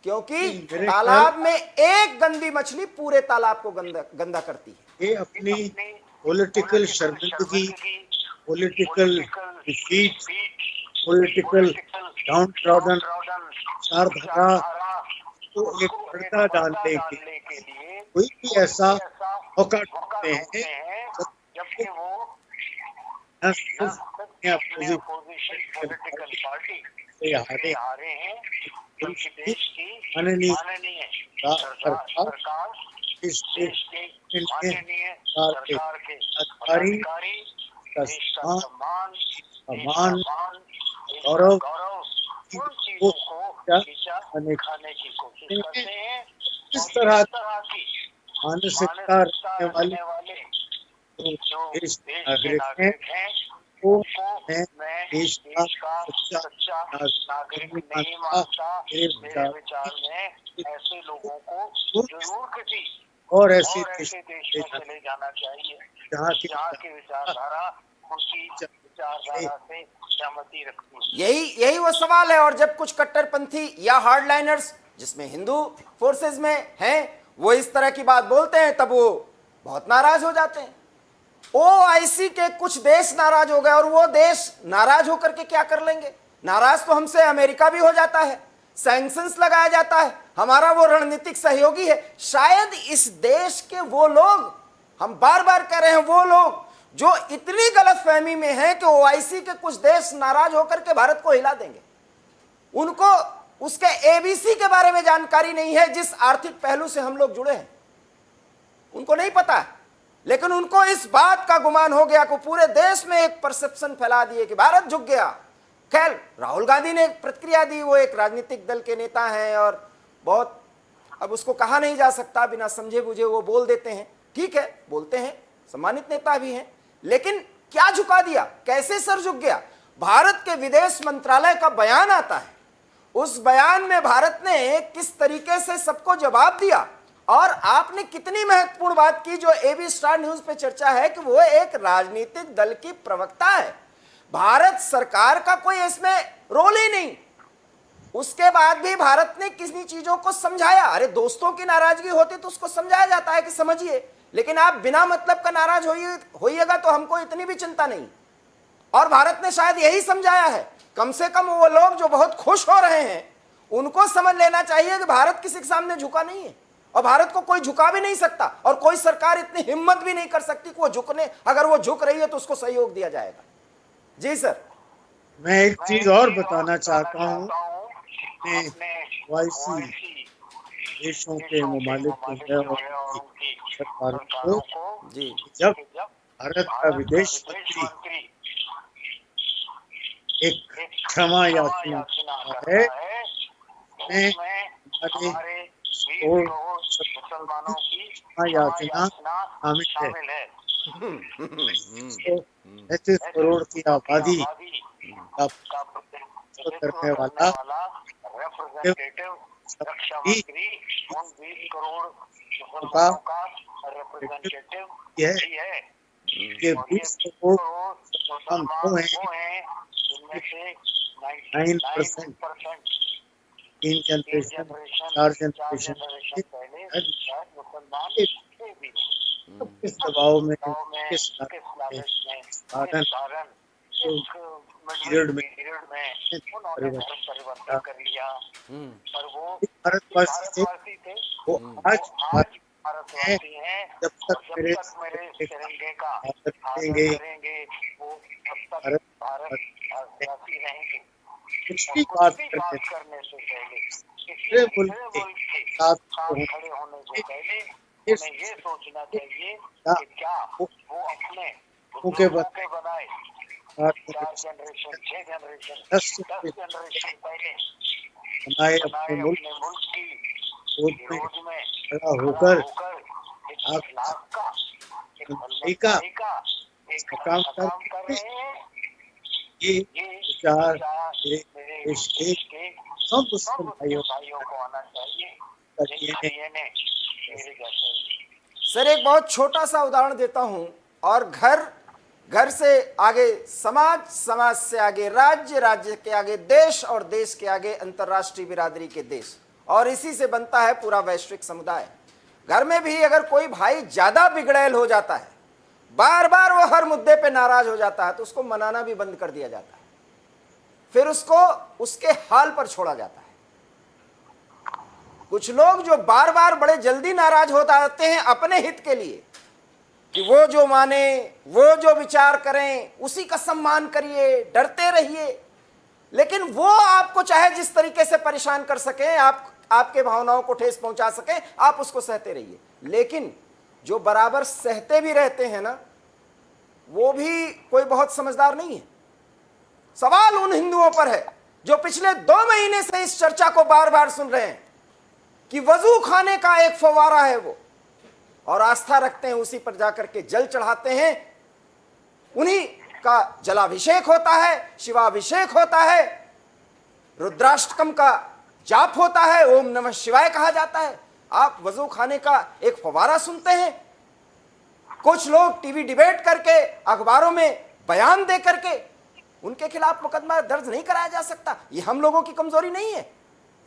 क्योंकि तालाब में एक गंदी मछली पूरे तालाब को गंदा करती है। ये अपनी पॉलिटिकल शर्मिंदगी, political defeat, political down trodden विचारधारा को एक पर्दा डालने के लिए कोई भी ऐसा मौका ढूंढते हैं जबकि वो अपोजिशन पॉलिटिकल पार्टी से हारे हैं, माननीय सरकार, इस देश के सरकार के अधिकारी का सम्मान, गौरव को खाने की कोशिश करते हैं। इस तरह की मानसिकता रखने वाले जो देश नागरिक हैं वो मैं देश का सच्चा नागरिक नहीं मानता। मेरे विचार में ऐसे लोगों को जरूर किसी और ऐसे देश में चले जाना चाहिए जहाँ की विचारधारा उनकी विचारधारा से सहमति रखती है। यही वो सवाल है। और जब कुछ कट्टरपंथी या हार्डलाइनर्स जिसमें हिंदू फोर्सेस में हैं वो इस तरह की बात बोलते हैं तब वो बहुत नाराज हो जाते हैं। ओआईसी के कुछ देश नाराज हो गए और वो देश नाराज होकर के क्या कर लेंगे? नाराज तो हमसे अमेरिका भी हो जाता है, सैंक्शंस लगाया जाता है, हमारा वो रणनीतिक सहयोगी है। शायद इस देश के वो लोग, हम बार बार कह रहे हैं, वो लोग जो इतनी गलतफहमी में हैं कि ओआईसी के कुछ देश नाराज होकर के भारत को हिला देंगे, उनको उसके एबीसी के बारे में जानकारी नहीं है जिस आर्थिक पहलू से हम लोग जुड़े हैं, उनको नहीं पता है। लेकिन उनको इस बात का गुमान हो गया कि पूरे देश में एक परसेप्शन फैला दिए कि भारत झुक गया। खैर, राहुल गांधी ने एक प्रतिक्रिया दी, वो एक राजनीतिक दल के नेता हैं और बहुत, अब उसको कहा नहीं जा सकता, बिना समझे बुझे वो बोल देते हैं, ठीक है, बोलते हैं, सम्मानित नेता भी हैं। लेकिन क्या झुका दिया, कैसे सर झुक गया? भारत के विदेश मंत्रालय का बयान आता है, उस बयान में भारत ने किस तरीके से सबको जवाब दिया। और आपने कितनी महत्वपूर्ण बात की जो एबी स्टार न्यूज पे चर्चा है कि वो एक राजनीतिक दल की प्रवक्ता है, भारत सरकार का कोई इसमें रोल ही नहीं। उसके बाद भी भारत ने कितनी चीजों को समझाया। अरे दोस्तों की नाराजगी होती तो उसको समझाया जाता है कि समझिए, लेकिन आप बिना मतलब का नाराज होइएगा तो हमको इतनी भी चिंता नहीं। और भारत ने शायद यही समझाया है, कम से कम वो लोग जो बहुत खुश हो रहे हैं उनको समझ लेना चाहिए कि भारत किसी के सामने झुका नहीं है और भारत को कोई झुका भी नहीं सकता और कोई सरकार इतनी हिम्मत भी नहीं कर सकती कि वो झुकने, अगर वो झुक रही है तो उसको सहयोग दिया जाएगा। जी सर, मैं एक चीज और बताना चाहता हूँ अपने ओआईसी देशों के ममालिक को और सरकारों को, जी, जब भारत का विदेश मंत्री एक क्षमा याचना है, मैं हमारे मुसलमानों की क्षमा याचना शामिल है। 35 करोड़ की आबादी का करने वाला रिप्रेजेंटेटिव रक्षा मंत्री उन 20 करोड़ मुसलमानों का रिप्रेजेंटेटिव यही है कि 20 करोड़ मुसलमान वो हैं जिनमें से 9% 3 जनरेशन 4 जनरेशन पहले मुसलमान थे। तो किस दबाव में, किस कारण पीरियड में उन्होंने परिवर्तन कर लिया। पर वो भारतवासी थे वो आज भारतवासी हैं, जब और तक जब मेरे तक मेरे तिरंगे का आदर आदर करेंगे, करेंगे, वो तब तक भारत भारतवासी रहेंगे। कुछ और भी कुछ बात भी करने बात करने से पहले, किसी दूसरे मुल्क दूसरे के मुल्क के साथ साथ खड़े होने से पहले इस उन्हें ये सोचना चाहिए या कि क्या वो अपने के बुजुर्गों के बनाए बाद 4 जनरेशन, 6 जनरेशन, 10 10 जनरेशन पहले बनाए बनाए अपने मुल्क अपने मुल्क की विरोध में विरोध में खड़ा खड़ा होकर होकर एक आप इखलाक का, एक भलाई का भलाई का एक काम अच्छा काम कर कर रहे हैं। ये ये विचार विचार मेरे मेरे देश के देश के सब सब मुस्लिम मुस्लिम भाइयों भाइयों को आना चाहिए, चाहिए जिन ने मेरे जैसे। सर एक बहुत छोटा सा उदाहरण देता हूं, और घर घर से आगे समाज, समाज से आगे राज्य, राज्य के आगे देश, और देश के आगे अंतर्राष्ट्रीय बिरादरी के देश, और इसी से बनता है पूरा वैश्विक समुदाय। घर में भी अगर कोई भाई ज्यादा बिगड़ैल हो जाता है, बार बार वो हर मुद्दे पे नाराज हो जाता है, तो उसको मनाना भी बंद कर दिया जाता है, फिर उसको उसके हाल पर छोड़ा जाता है। कुछ लोग जो बार बार बड़े जल्दी नाराज हो जाते हैं अपने हित के लिए, कि वो जो माने, वो जो विचार करें उसी का सम्मान करिए, डरते रहिए, लेकिन वो आपको चाहे जिस तरीके से परेशान कर सके, आपके भावनाओं को ठेस पहुंचा सके, आप उसको सहते रहिए। लेकिन जो बराबर सहते भी रहते हैं ना, वो भी कोई बहुत समझदार नहीं है। सवाल उन हिंदुओं पर है जो पिछले 2 महीने से इस चर्चा को बार बार सुन रहे हैं कि वजू खाने का एक फव्वारा है वो, और आस्था रखते हैं, उसी पर जाकर के जल चढ़ाते हैं, उन्हीं का जलाभिषेक होता है, शिवाभिषेक होता है, रुद्राष्टकम का जाप होता है, ओम नमः शिवाय कहा जाता है। आप वजू खाने का एक फव्वारा सुनते हैं। कुछ लोग टीवी डिबेट करके, अखबारों में बयान दे करके, उनके खिलाफ मुकदमा दर्ज नहीं कराया जा सकता। ये हम लोगों की कमजोरी नहीं है।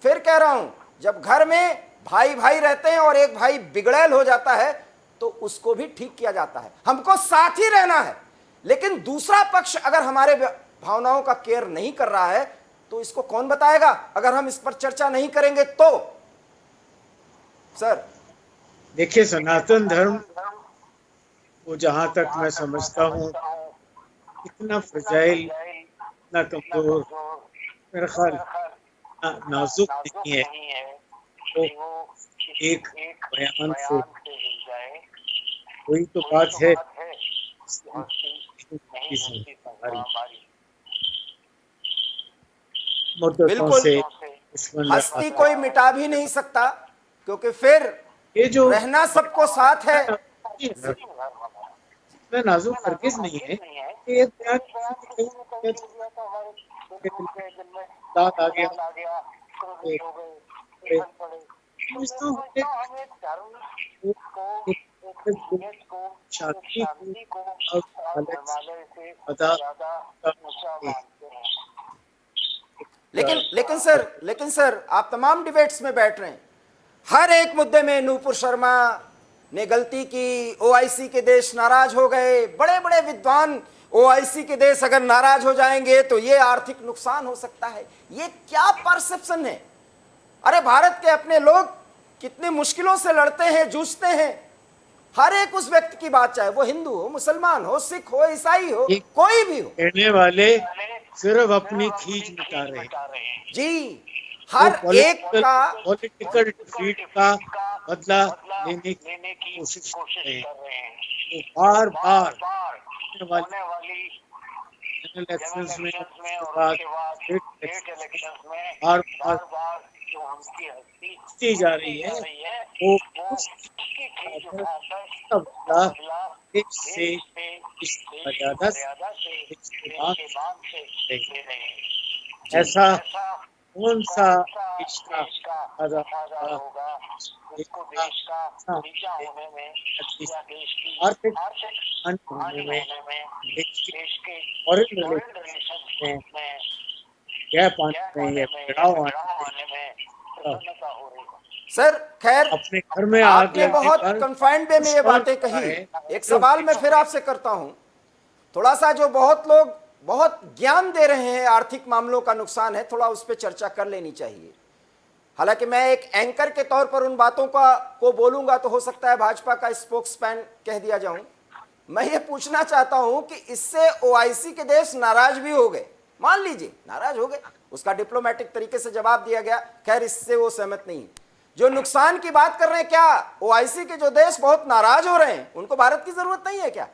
फिर कह रहा हूं, जब घर में भाई भाई रहते हैं और एक भाई बिगड़ैल हो जाता है, तो उसको भी ठीक किया जाता है। हमको साथ ही रहना है, लेकिन दूसरा पक्ष अगर हमारे भावनाओं का केयर नहीं कर रहा है, तो इसको कौन बताएगा? अगर हम इस पर चर्चा नहीं करेंगे तो सर देखिए, सनातन धर्म को जहां तक मैं समझता हूँ इतना फ्रजाइल, इतना कमजोर, मेरा ख्याल इतना नाजुक नहीं है तो एक बयान से वही तो बात है। मुद्दतों बिल्कुल, से दुश्मन रहा हस्ती कोई मिटा भी नहीं सकता, क्योंकि फिर ये जो रहना सबको साथ है। मैं नाजुक हरगिज नहीं है। ये बयान दांत आ गया, शांति को पता लेकिन सर आप तमाम डिबेट्स में बैठ रहे हैं, हर एक मुद्दे में नूपुर शर्मा ने गलती की, ओआईसी के देश नाराज हो गए, बड़े बड़े विद्वान ओआईसी के देश अगर नाराज हो जाएंगे तो ये आर्थिक नुकसान हो सकता है। ये क्या परसेप्शन है? अरे भारत के अपने लोग कितनी मुश्किलों से लड़ते हैं, जूझते हैं। हर एक उस व्यक्ति की बात, चाहे वो हिंदू हो, मुसलमान हो, सिख हो, ईसाई हो, कोई भी हो, कहने वाले सिर्फ अपनी खींच मिटा रहे हैं जी, हर एक का पॉलिटिकल डिफीट का बदला लेने की कोशिश कर रहे हैं। वो बार बार होने वाली इलेक्शंस में और स्टेट इलेक्शंस में बार बार जो उनकी हस्ती जा रही है, वो उसकी बदला देश से, इस मर्यादा से, ऐसा कौन सा देश का आजाद होगा जिसको देश का नीचा होने में या देश की आर्थिक हानि होने में, देश के फॉरेन रिलेशन में गैप आने में, बढ़ाव आने में प्रसन्नता हो रही है। सर खैर, अपने घर में आपने बहुत कन्फाइंड वे में ये बातें कही। एक सवाल मैं फिर आपसे करता हूं, थोड़ा सा जो बहुत लोग बहुत ज्ञान दे रहे हैं, आर्थिक मामलों का नुकसान है, थोड़ा उस पर चर्चा कर लेनी चाहिए। हालांकि मैं एक एंकर के तौर पर उन बातों को बोलूंगा तो हो सकता है भाजपा का स्पोक्समैन कह दिया जाऊं। मैं ये पूछना चाहता हूं कि इससे ओआईसी के देश नाराज भी हो गए, मान लीजिए नाराज हो गए, उसका डिप्लोमेटिक तरीके से जवाब दिया गया, खैर इससे वो सहमत नहीं। जो नुकसान की बात कर रहे हैं, क्या ओआईसी के जो देश बहुत नाराज हो रहे हैं उनको भारत की जरूरत नहीं है क्या?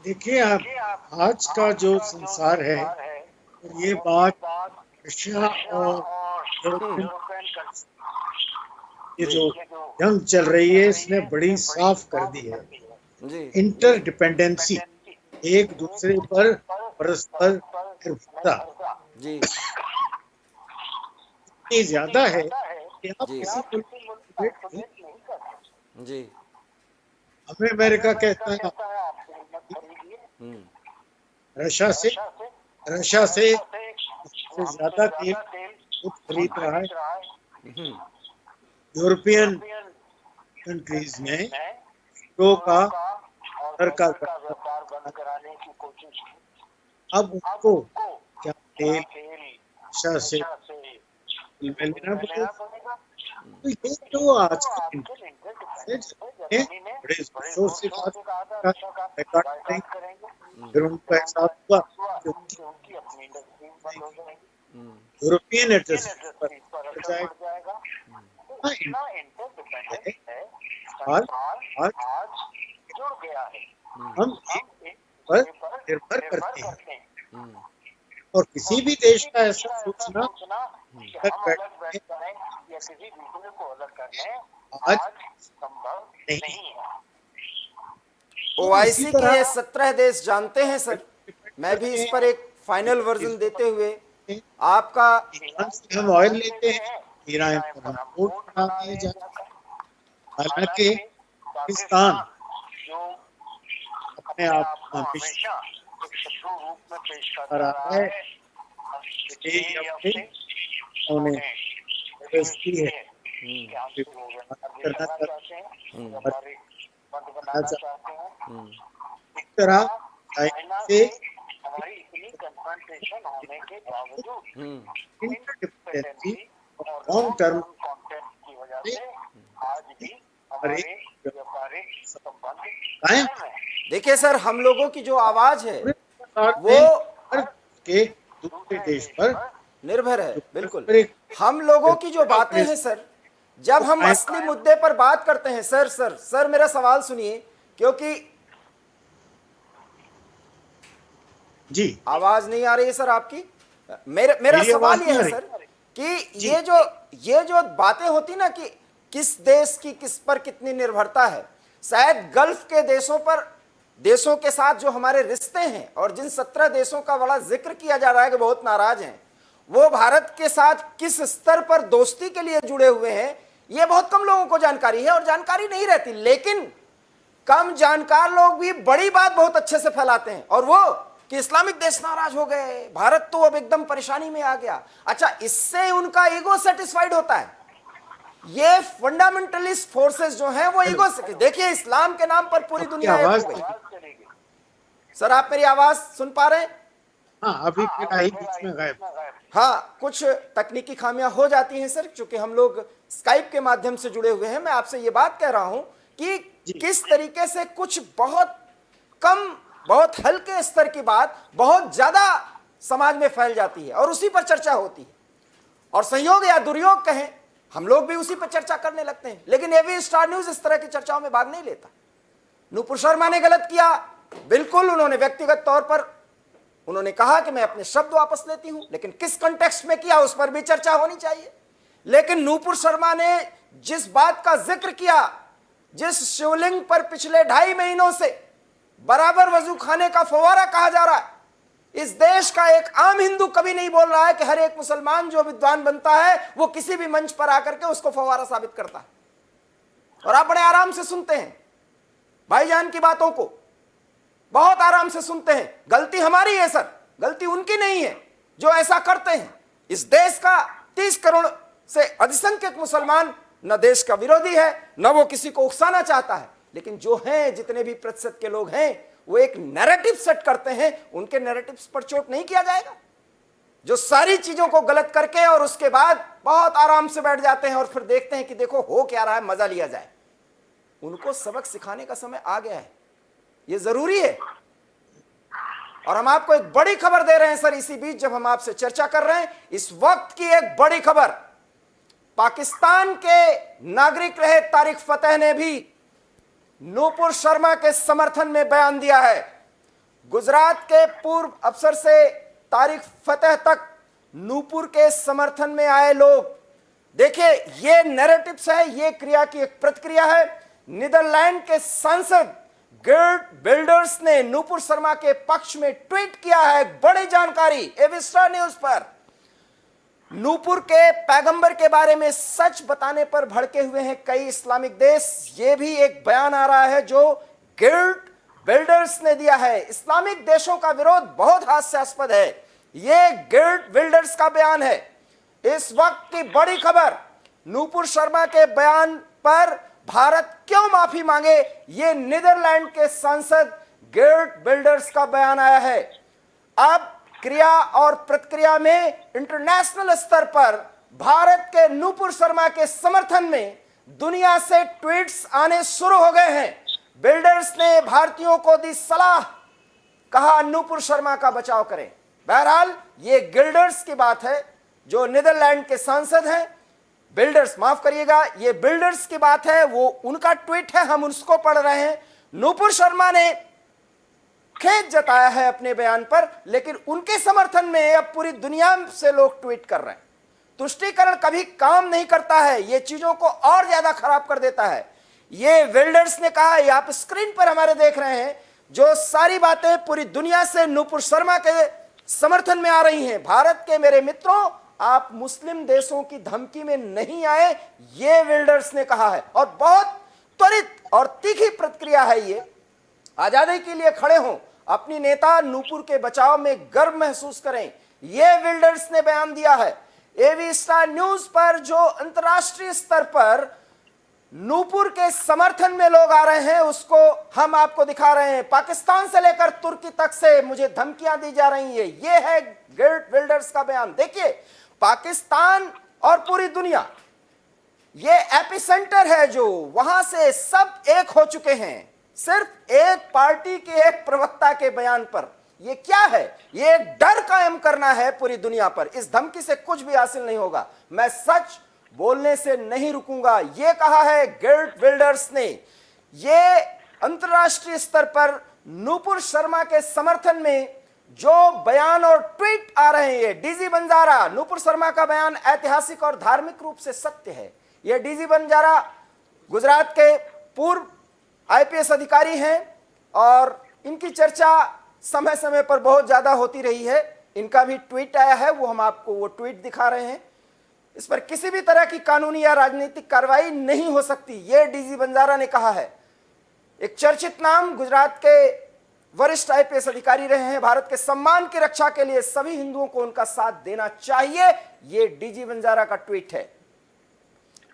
देखिए, आप आज का जो संसार है, ये बात रशिया और यूरोपियन, ये जो जंग चल रही है इसने बड़ी साफ कर दी है। जी इंटरडिपेंडेंसी, एक दूसरे पर परस्पर निर्भरता जी इतनी ज्यादा है कि आप जी किसी मुल्क को डिबेट नहीं। जी हमें अमेरिका कहता है हम्म रशिया से सबसे ज्यादा तेल खुद खरीद रहा है। हम्म यूरोपियन कंट्रीज में यूरो का सरकार व्यापार बंद कराने की कोशिश की। अब उनको क्या तेल रशिया से में लेना पड़ेगा? तो ये जो आज की बड़े जोर से बात रिकॉर्ड करेंगे, फिर उनको एहसास हुआ कि उनकी अपनी इंडस्ट्री बंद हो जाएगी, यूरोपियन एड्रेस पर जाएगा। हाँ, इंटरडिपेंडेंट है, आज जुड़ गया है, हम एक पर निर्भर करते हैं हम्म और किसी भी देश का ऐसा सोचना कि हम अलग बैठ जाएं या किसी दूसरे को अलग कर लें आज संभव नहीं। नहीं है। ओआईसी इसी के तरह 17 देश जानते हैं सर। मैं भी इस पर एक फाइनल वर्जन देते हुए आपका ईरान से हम ऑयल लेते हैं, ईरान पर हम पोर्ट बनाते हैं जाकर। हालांकि पाकिस्तान जो अपने आप को हमेशा हमेशा एक शत्रु रूप में पेश कर करता रहा रहा है। है, ये हफ्ते उन्होंने रिक्वेस्ट की है करना चाहते हैं, बंद बनाना चाहते हैं। इस तरह चाइना से हमारी इतनी कन्फ्रंटेशन होने के बावजूद इंटरडिपेंडेंसी और और लॉन्ग टर्म कॉन्टेक्ट की वजह से आज भी हमारे व्यापारिक संबंध कायम कायम है। देखिए सर, हम लोगों की जो आवाज है वो के दूसरे देश पर निर्भर है, बिल्कुल। एक हम लोगों की जो बातें हैं सर, जब हम असली मुद्दे पर बात करते हैं सर मेरा सवाल सुनिए, क्योंकि जी आवाज नहीं आ रही है सर आपकी। मेरा मेरी सवाल आवाज ये नहीं है आ रही। सर कि ये जो बातें होती ना कि किस देश की किस पर कितनी निर्भरता है, शायद गल्फ के देशों के साथ जो हमारे रिश्ते हैं और जिन 17 देशों का बड़ा जिक्र किया जा रहा है कि बहुत नाराज हैं, वो भारत के साथ किस स्तर पर दोस्ती के लिए जुड़े हुए हैं, ये बहुत कम लोगों को जानकारी है और जानकारी नहीं रहती। लेकिन कम जानकार लोग भी बड़ी बात बहुत अच्छे से फैलाते हैं, और वो कि इस्लामिक देश नाराज हो गए, भारत तो अब एकदम परेशानी में आ गया। अच्छा, इससे उनका ईगो सेटिस्फाइड होता है। ये फंडामेंटलिस्ट फोर्सेस जो हैं वो ईगो से, देखिए इस्लाम के नाम पर पूरी दुनिया एक हो गई। सर आप मेरी आवाज सुन पा रहे हैं? हाँ, अभी फिर आई बीच में गायब। हाँ, कुछ तकनीकी खामियां हो जाती हैं सर, क्योंकि हम लोग स्काइप के माध्यम से जुड़े हुए हैं। मैं आपसे ये बात कह रहा हूं कि किस तरीके से कुछ बहुत कम, बहुत हल्के स्तर की बात बहुत ज्यादा समाज में फैल जाती है और उसी पर चर्चा होती है, और संयोग या दुर्योग कहें, हम लोग भी उसी पर चर्चा करने लगते हैं। लेकिन एवी स्टार न्यूज इस तरह की चर्चाओं में भाग नहीं लेता। नूपुर शर्मा ने गलत किया, बिल्कुल, उन्होंने व्यक्तिगत तौर पर उन्होंने कहा कि मैं अपने शब्द वापस लेती हूं, लेकिन किस कॉन्टेक्स्ट में किया उस पर भी चर्चा होनी चाहिए। लेकिन नूपुर शर्मा ने जिस बात का जिक्र किया, जिस शिवलिंग पर पिछले 2.5 महीनों से बराबर वजू खाने का फव्वारा कहा जा रहा है, इस देश का एक आम हिंदू कभी नहीं बोल रहा है कि हर एक मुसलमान जो विद्वान बनता है वो किसी भी मंच पर आकर के उसको फव्वारा साबित करता है। और आप बड़े आराम से सुनते हैं भाईजान की बातों को, बहुत आराम से सुनते हैं। गलती हमारी है सर, गलती उनकी नहीं है जो ऐसा करते हैं। इस देश का 30 करोड़ से अधिसंख्यक मुसलमान न देश का विरोधी है, न वो किसी को उकसाना चाहता है, लेकिन जो हैं, जितने भी प्रतिशत के लोग हैं, वो एक नैरेटिव सेट करते हैं। उनके नैरेटिव्स पर चोट नहीं किया जाएगा। जो सारी चीजों को गलत करके और उसके बाद बहुत आराम से बैठ जाते हैं और फिर देखते हैं कि देखो हो क्या रहा है, मजा लिया जाए। उनको सबक सिखाने का समय आ गया है, ये जरूरी है। और हम आपको एक बड़ी खबर दे रहे हैं सर, इसी बीच जब हम आपसे चर्चा कर रहे हैं, इस वक्त की एक बड़ी खबर, पाकिस्तान के नागरिक रहे तारिक फतेह ने भी नूपुर शर्मा के समर्थन में बयान दिया है। गुजरात के पूर्व अफसर से तारिक फतेह तक नूपुर के समर्थन में आए लोग। देखिए, ये नैरेटिव्स है, ये क्रिया की एक प्रतिक्रिया है। नीदरलैंड के सांसद गेर्ट विल्डर्स ने नूपुर शर्मा के पक्ष में ट्वीट किया है बड़ी जानकारी एविस्टा न्यूज पर। नूपुर के पैगंबर के बारे में सच बताने पर भड़के हुए हैं कई इस्लामिक देश। यह भी एक बयान आ रहा है जो गेर्ट विल्डर्स ने दिया है। इस्लामिक देशों का विरोध बहुत हास्यास्पद है, यह गेर्ट विल्डर्स का बयान है। इस वक्त की बड़ी खबर, नूपुर शर्मा के बयान पर भारत क्यों माफी मांगे, यह नीदरलैंड के सांसद गेर्ट विल्डर्स का बयान आया है। अब क्रिया और प्रतिक्रिया में इंटरनेशनल स्तर पर भारत के नूपुर शर्मा के समर्थन में दुनिया से ट्वीट्स आने शुरू हो गए हैं। बिल्डर्स ने भारतीयों को दी सलाह, कहा नूपुर शर्मा का बचाव करें। बहरहाल ये गिल्डर्स की बात है जो नीदरलैंड के सांसद हैं। बिल्डर्स, माफ करिएगा, ये बिल्डर्स की बात है, वो उनका ट्वीट है, हम उसको पढ़ रहे हैं। नूपुर शर्मा ने खेद जताया है अपने बयान पर, लेकिन उनके समर्थन में अब पूरी दुनिया से लोग ट्वीट कर रहे हैं। तुष्टीकरण कभी काम नहीं करता है, ये चीजों को और ज्यादा खराब कर देता है। ये विल्डर्स ने कहा, ये आप स्क्रीन पर हमारे देख रहे हैं, जो सारी बातें पूरी दुनिया से नूपुर शर्मा के समर्थन में आ रही हैं। भारत के मेरे मित्रों, आप मुस्लिम देशों की धमकी में नहीं आए, ये विल्डर्स ने कहा है। और बहुत त्वरित और तीखी प्रतिक्रिया है ये। आजादी के लिए खड़े हों, अपनी नेता नूपुर के बचाव में गर्व महसूस करें, यह विल्डर्स ने बयान दिया है। एवी स्टार न्यूज पर जो अंतर्राष्ट्रीय स्तर पर नूपुर के समर्थन में लोग आ रहे हैं, उसको हम आपको दिखा रहे हैं। पाकिस्तान से लेकर तुर्की तक से मुझे धमकियां दी जा रही है, यह है गेर्ट विल्डर्स का बयान। देखिए, पाकिस्तान और पूरी दुनिया, ये एपिसेंटर है, जो वहां से सब एक हो चुके हैं सिर्फ एक पार्टी के एक प्रवक्ता के बयान पर। ये क्या है? ये एक डर कायम करना है पूरी दुनिया पर। इस धमकी से कुछ भी हासिल नहीं होगा, मैं सच बोलने से नहीं रुकूंगा, ये कहा है गेर्ट विल्डर्स ने। ये अंतर्राष्ट्रीय स्तर पर नूपुर शर्मा के समर्थन में जो बयान और ट्वीट आ रहे हैं, ये डीजी बंजारा, नूपुर शर्मा का बयान ऐतिहासिक और धार्मिक रूप से सत्य है। ये डीजी बंजारा गुजरात के पूर्व आईपीएस अधिकारी हैं और इनकी चर्चा समय समय पर बहुत ज्यादा होती रही है। इनका भी ट्वीट आया है, वो हम आपको वो ट्वीट दिखा रहे हैं। इस पर किसी भी तरह की कानूनी या राजनीतिक कार्रवाई नहीं हो सकती, ये डीजी बंजारा ने कहा है। एक चर्चित नाम, गुजरात के वरिष्ठ आईपीएस अधिकारी रहे हैं। भारत के सम्मान की रक्षा के लिए सभी हिंदुओं को उनका साथ देना चाहिए, ये डीजी बंजारा का ट्वीट है।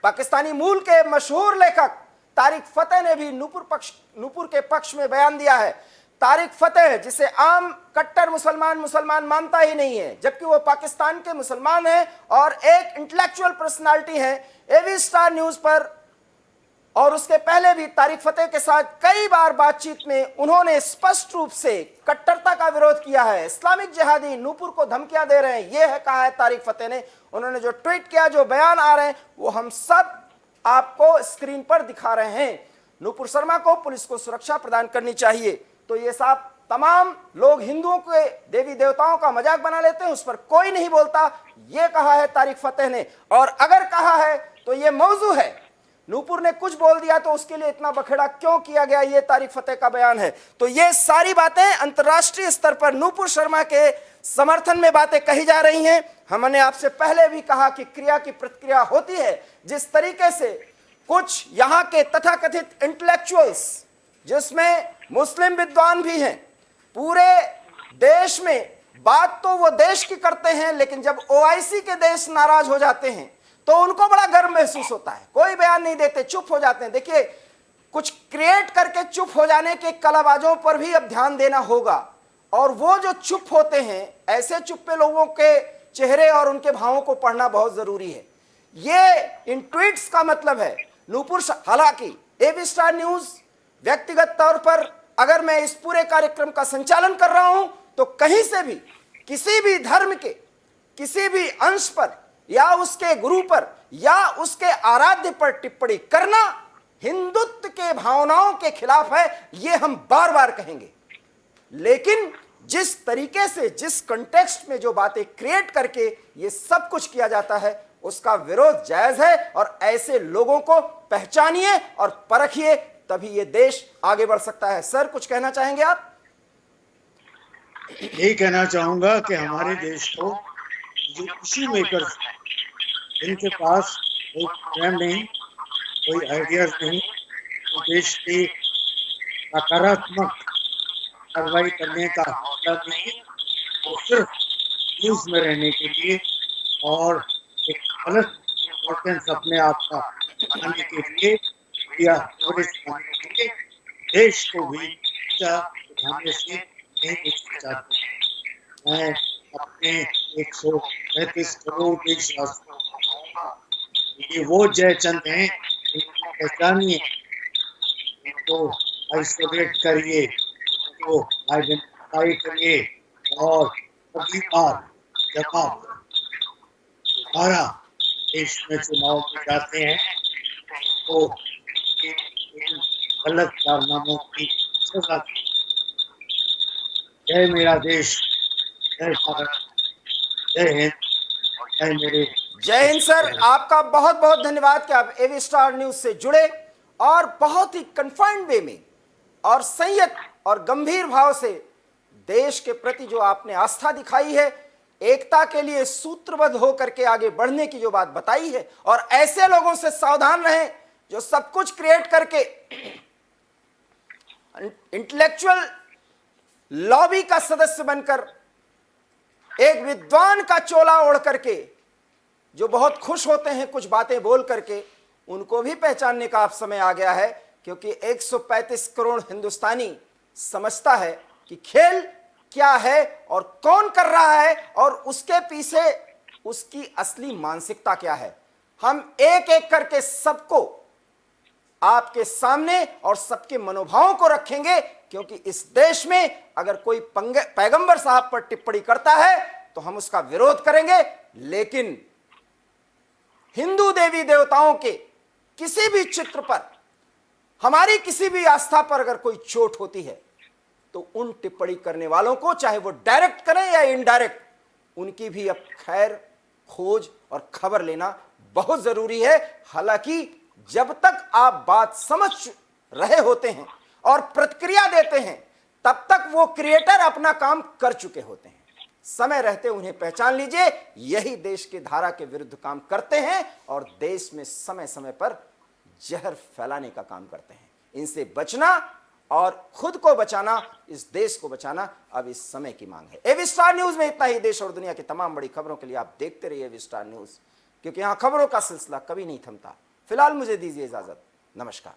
पाकिस्तानी मूल के मशहूर लेखक तारिक फतेह ने भी नूपुर के पक्ष में बयान दिया है। तारिक फतेह, जिसे आम कट्टर मुसलमान मानता ही नहीं है, जबकि वो पाकिस्तान के मुसलमान हैं और एक इंटेलेक्चुअल पर्सनालिटी है। एवी स्टार न्यूज पर और उसके पहले भी तारिक फतेह के साथ कई बार बातचीत में उन्होंने स्पष्ट रूप से कट्टरता का विरोध किया है। इस्लामिक जिहादी नूपुर को धमकियां दे रहे हैं, यह है कहा है तारिक फतेह ने। उन्होंने जो ट्वीट किया, जो बयान आ रहे हैं, वो हम सब आपको स्क्रीन पर दिखा रहे हैं। नूपुर शर्मा को पुलिस को सुरक्षा प्रदान करनी चाहिए। तो ये साहब, तमाम लोग हिंदुओं के देवी देवताओं का मजाक बना लेते हैं, उस पर कोई नहीं बोलता, ये कहा है तारिक फतेह ने। और अगर कहा है तो ये मौजू है। नूपुर ने कुछ बोल दिया तो उसके लिए इतना बखेड़ा क्यों किया गया, ये तारिक फतेह का बयान है। तो ये सारी बातें अंतर्राष्ट्रीय स्तर पर नूपुर शर्मा के समर्थन में बातें कही जा रही हैं। हमने आपसे पहले भी कहा कि क्रिया की प्रतिक्रिया होती है। जिस तरीके से कुछ यहाँ के तथाकथित इंटेलेक्चुअल्स, जिसमें मुस्लिम विद्वान भी हैं, पूरे देश में बात तो वो देश की करते हैं, लेकिन जब ओआईसी के देश नाराज हो जाते हैं तो उनको बड़ा गर्व महसूस होता है, कोई बयान नहीं देते, चुप हो जाते हैं। देखिए, कुछ क्रिएट करके चुप हो जाने के कलाबाजों पर भी अब ध्यान देना होगा। और वो जो चुप होते हैं, ऐसे चुप्पे लोगों के चेहरे और उनके भावों को पढ़ना बहुत जरूरी है। ये इन ट्वीट्स का मतलब है नूपुर हालांकि एबी स्टार न्यूज व्यक्तिगत तौर पर अगर मैं इस पूरे कार्यक्रम का संचालन कर रहा हूं तो कहीं से भी किसी भी धर्म के किसी भी अंश पर या उसके गुरु पर या उसके आराध्य पर टिप्पणी करना हिंदुत्व के भावनाओं के खिलाफ है, ये हम बार बार कहेंगे। लेकिन जिस तरीके से जिस कंटेक्स्ट में जो बातें क्रिएट करके ये सब कुछ किया जाता है उसका विरोध जायज है और ऐसे लोगों को पहचानिए और परखिए, तभी ये देश आगे बढ़ सकता है। सर कुछ कहना चाहेंगे आप? यही कहना चाहूंगा कि हमारे देश को जो इशू मेकर्स हैं इनके पास कोई प्लान नहीं, कोई आइडियाज नहीं, तो देश की सकारात्मक कार्रवाई करने का मतलब नहीं, वो सिर्फ न्यूज में रहने के लिए और एक गलत इम्पोर्टेंस अपने आप का बनाने के लिए या कवरेज पाने के लिए देश को भी उठाने से नहीं हिचकिचाते। मैं अपने 135 करोड़ देशवासियों को कहूँगा ये वो जयचंद हैं, इनको पहचानिए, इनको आइसोलेट करिए, इनको आइडेंटिफाई करिए और अगली बार जब आप दोबारा देश में चुनाव में जाते हैं तो गलत कारनामों की सजा दी। जय मेरा देश, जय भारत, जय हिंद, जय मेरे। जय हिंद सर, आपका बहुत बहुत धन्यवाद कि आप एबी स्टार न्यूज से जुड़े और बहुत ही कन्फाइंड वे में और संयत और गंभीर भाव से देश के प्रति जो आपने आस्था दिखाई है, एकता के लिए सूत्रबद्ध होकर के आगे बढ़ने की जो बात बताई है, और ऐसे लोगों से सावधान रहें जो सब कुछ क्रिएट करके इंटेलेक्चुअल लॉबी का सदस्य बनकर एक विद्वान का चोला ओढ़ करके जो बहुत खुश होते हैं कुछ बातें बोल करके, उनको भी पहचानने का अब समय आ गया है, क्योंकि 135 करोड़ हिंदुस्तानी समझता है कि खेल क्या है और कौन कर रहा है और उसके पीछे उसकी असली मानसिकता क्या है। हम एक एक करके सबको आपके सामने और सबके मनोभावों को रखेंगे, क्योंकि इस देश में अगर कोई पैगंबर साहब पर टिप्पणी करता है तो हम उसका विरोध करेंगे, लेकिन हिंदू देवी देवताओं के किसी भी चित्र पर, हमारी किसी भी आस्था पर अगर कोई चोट होती है तो उन टिप्पणी करने वालों को, चाहे वो डायरेक्ट करें या इनडायरेक्ट, उनकी भी अब खैर खोज और खबर लेना बहुत जरूरी है। हालांकि जब तक आप बात समझ रहे होते हैं और प्रतिक्रिया देते हैं तब तक वो क्रिएटर अपना काम कर चुके होते हैं। समय रहते उन्हें पहचान लीजिए, यही देश की धारा के विरुद्ध काम करते हैं और देश में समय समय पर जहर फैलाने का काम करते हैं। इनसे बचना और खुद को बचाना, इस देश को बचाना अब इस समय की मांग है। एबी स्टार न्यूज में इतना ही। देश और दुनिया की तमाम बड़ी खबरों के लिए आप देखते रहिए एबी स्टार न्यूज, क्योंकि यहां खबरों का सिलसिला कभी नहीं थमता। फिलहाल मुझे दीजिए इजाजत, नमस्कार।